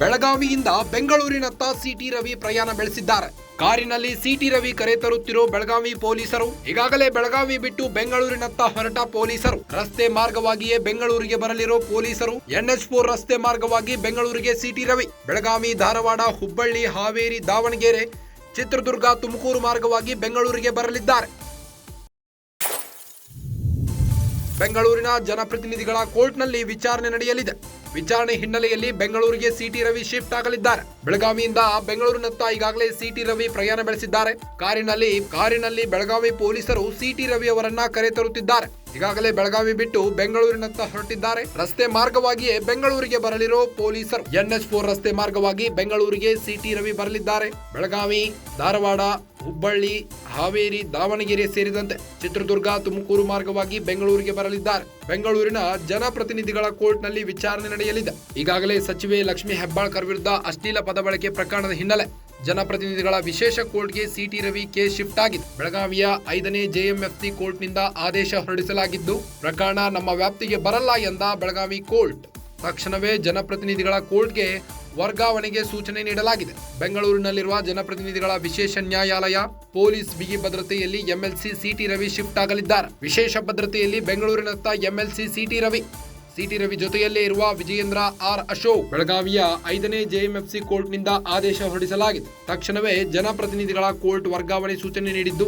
ಬೆಳಗಾವಿಯಿಂದ ಬೆಂಗಳೂರಿನತ್ತ city Ravi ಪ್ರಯಾಣ ಬೆಳೆಸಿದ್ದಾರೆ. ಕಾರಿನಲ್ಲಿ ಸಿಟಿ ರವಿ ಕರೆ ತರುತ್ತಿರೋ ಬೆಳಗಾವಿ ಪೊಲೀಸರು. ಈಗಾಗಲೇ ಬೆಳಗಾವಿ ಬಿಟ್ಟು ಬೆಂಗಳೂರಿನತ್ತ ಹೊರಟ ಪೊಲೀಸರು. ರಸ್ತೆ ಮಾರ್ಗವಾಗಿಯೇ ಬೆಂಗಳೂರಿಗೆ ಬರಲಿರೋ ಪೊಲೀಸರು. NH4 ರಸ್ತೆ ಮಾರ್ಗವಾಗಿ ಬೆಂಗಳೂರಿಗೆ ಸಿಟಿ ರವಿ. ಬೆಳಗಾವಿ, ಧಾರವಾಡ, ಹುಬ್ಬಳ್ಳಿ, ಹಾವೇರಿ, ದಾವಣಗೆರೆ, ಚಿತ್ರದುರ್ಗ, ತುಮಕೂರು ಮಾರ್ಗವಾಗಿ ಬೆಂಗಳೂರಿಗೆ ಬರಲಿದ್ದಾರೆ. ಬೆಂಗಳೂರಿನ ಜನಪ್ರತಿನಿಧಿಗಳ ಕೋರ್ಟ್ನಲ್ಲಿ ವಿಚಾರಣೆ ನಡೆಯಲಿದೆ. ವಿಚಾರಣೆ ಹಿನ್ನೆಲೆಯಲ್ಲಿ ಬೆಂಗಳೂರಿಗೆ ಸಿಟಿ ರವಿ ಶಿಫ್ಟ್ ಆಗಲಿದ್ದಾರೆ. ಬೆಳಗಾವಿಯಿಂದ ಬೆಂಗಳೂರಿನತ್ತ ಈಗಾಗಲೇ ಸಿಟಿ ರವಿ ಪ್ರಯಾಣ ಬೆಳೆಸಿದ್ದಾರೆ. ಕಾರಿನಲ್ಲಿ ಬೆಳಗಾವಿ ಪೊಲೀಸರು ಸಿಟಿ ರವಿ ಅವರನ್ನ ಕರೆ ತರುತ್ತಿದ್ದಾರೆ. ಈಗಾಗಲೇ ಬೆಳಗಾವಿ ಬಿಟ್ಟು ಬೆಂಗಳೂರಿನತ್ತ ಹೊರಟಿದ್ದಾರೆ. ರಸ್ತೆ ಮಾರ್ಗವಾಗಿಯೇ ಬೆಂಗಳೂರಿಗೆ ಬರಲಿರೋ ಪೊಲೀಸರು. NH4 ರಸ್ತೆ ಮಾರ್ಗವಾಗಿ ಬೆಂಗಳೂರಿಗೆ ಸಿಟಿ ರವಿ ಬರಲಿದ್ದಾರೆ. ಬೆಳಗಾವಿ, ಧಾರವಾಡ, ಹುಬ್ಬಳ್ಳಿ, ಹಾವೇರಿ, ದಾವಣಗೆರೆ ಸೇರಿದಂತೆ ಚಿತ್ರದುರ್ಗ, ತುಮಕೂರು ಮಾರ್ಗವಾಗಿ ಬೆಂಗಳೂರಿಗೆ ಬರಲಿದ್ದಾರೆ. ಬೆಂಗಳೂರಿನ ಜನಪ್ರತಿನಿಧಿಗಳ ಕೋರ್ಟ್ನಲ್ಲಿ ವಿಚಾರಣೆ ನಡೆಯಲಿದೆ. ಈಗಾಗಲೇ ಸಚಿವೆ ಲಕ್ಷ್ಮೀ ಹೆಬ್ಬಾಳ್ಕರ್ ವಿರುದ್ಧ ಅಶ್ಲೀಲ ಪದ ಬಳಕೆ ಪ್ರಕರಣದ ಹಿನ್ನೆಲೆ ಜನಪ್ರತಿನಿಧಿಗಳ ವಿಶೇಷ ಕೋರ್ಟ್ಗೆ ಸಿಟಿ ರವಿ ಕೇಸ್ ಶಿಫ್ಟ್ ಆಗಿದೆ. ಬೆಳಗಾವಿಯ 5ನೇ JMFC ಕೋರ್ಟ್ನಿಂದ ಆದೇಶ ಹೊರಡಿಸಲಾಗಿದ್ದು, ಪ್ರಕರಣ ನಮ್ಮ ವ್ಯಾಪ್ತಿಗೆ ಬರಲ್ಲ ಎಂದ ಬೆಳಗಾವಿ ಕೋರ್ಟ್ ತಕ್ಷಣವೇ ಜನಪ್ರತಿನಿಧಿಗಳ ಕೋರ್ಟ್ಗೆ ವರ್ಗಾವಣೆಗೆ ಸೂಚನೆ ನೀಡಲಾಗಿದೆ. ಬೆಂಗಳೂರಿನಲ್ಲಿರುವ ಜನಪ್ರತಿನಿಧಿಗಳ ವಿಶೇಷ ನ್ಯಾಯಾಲಯ ಪೊಲೀಸ್ ಬಿಗಿ ಭದ್ರತೆಯಲ್ಲಿ MLC ಸಿಟಿ ರವಿ ಶಿಫ್ಟ್ ಆಗಲಿದ್ದಾರೆ. ವಿಶೇಷ ಭದ್ರತೆಯಲ್ಲಿ ಬೆಂಗಳೂರಿನತ್ತ MLC ಸಿಟಿ ರವಿ ಜೊತೆಯಲ್ಲೇ ಇರುವ ವಿಜಯೇಂದ್ರ R ಅಶೋಕ್. ಬೆಳಗಾವಿಯ 5ನೇ JMFC ಕೋರ್ಟ್ನಿಂದ ಆದೇಶ ಹೊರಡಿಸಲಾಗಿದೆ. ತಕ್ಷಣವೇ ಜನಪ್ರತಿನಿಧಿಗಳ ಕೋರ್ಟ್ ವರ್ಗಾವಣೆ ಸೂಚನೆ ನೀಡಿದ್ದು,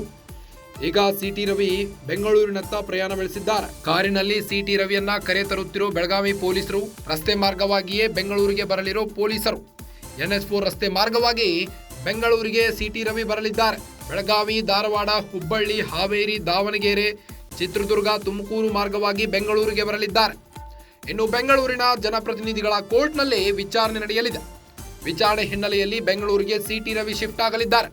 ಈಗ ಸಿಟಿ ರವಿ ಬೆಂಗಳೂರಿನತ್ತ ಪ್ರಯಾಣ ಬೆಳೆಸಿದ್ದಾರೆ. ಕಾರಿನಲ್ಲಿ ಸಿಟಿ ರವಿಯನ್ನ ಕರೆ ತರುತ್ತಿರೋ ಬೆಳಗಾವಿ ಪೊಲೀಸರು. ರಸ್ತೆ ಮಾರ್ಗವಾಗಿಯೇ ಬೆಂಗಳೂರಿಗೆ ಬರಲಿರೋ ಪೊಲೀಸರು. NH4 ರಸ್ತೆ ಮಾರ್ಗವಾಗಿ ಬೆಂಗಳೂರಿಗೆ ಸಿಟಿ ರವಿ ಬರಲಿದ್ದಾರೆ. ಬೆಳಗಾವಿ, ಧಾರವಾಡ, ಹುಬ್ಬಳ್ಳಿ, ಹಾವೇರಿ, ದಾವಣಗೆರೆ, ಚಿತ್ರದುರ್ಗ, ತುಮಕೂರು ಮಾರ್ಗವಾಗಿ ಬೆಂಗಳೂರಿಗೆ ಬರಲಿದ್ದಾರೆ. ಇನ್ನು ಬೆಂಗಳೂರಿನ ಜನಪ್ರತಿನಿಧಿಗಳ ಕೋರ್ಟ್ನಲ್ಲಿ ವಿಚಾರಣೆ ನಡೆಯಲಿದೆ. ವಿಚಾರಣೆ ಹಿನ್ನೆಲೆಯಲ್ಲಿ ಬೆಂಗಳೂರಿಗೆ ಸಿಟಿ ರವಿ ಶಿಫ್ಟ್ ಆಗಲಿದ್ದಾರೆ.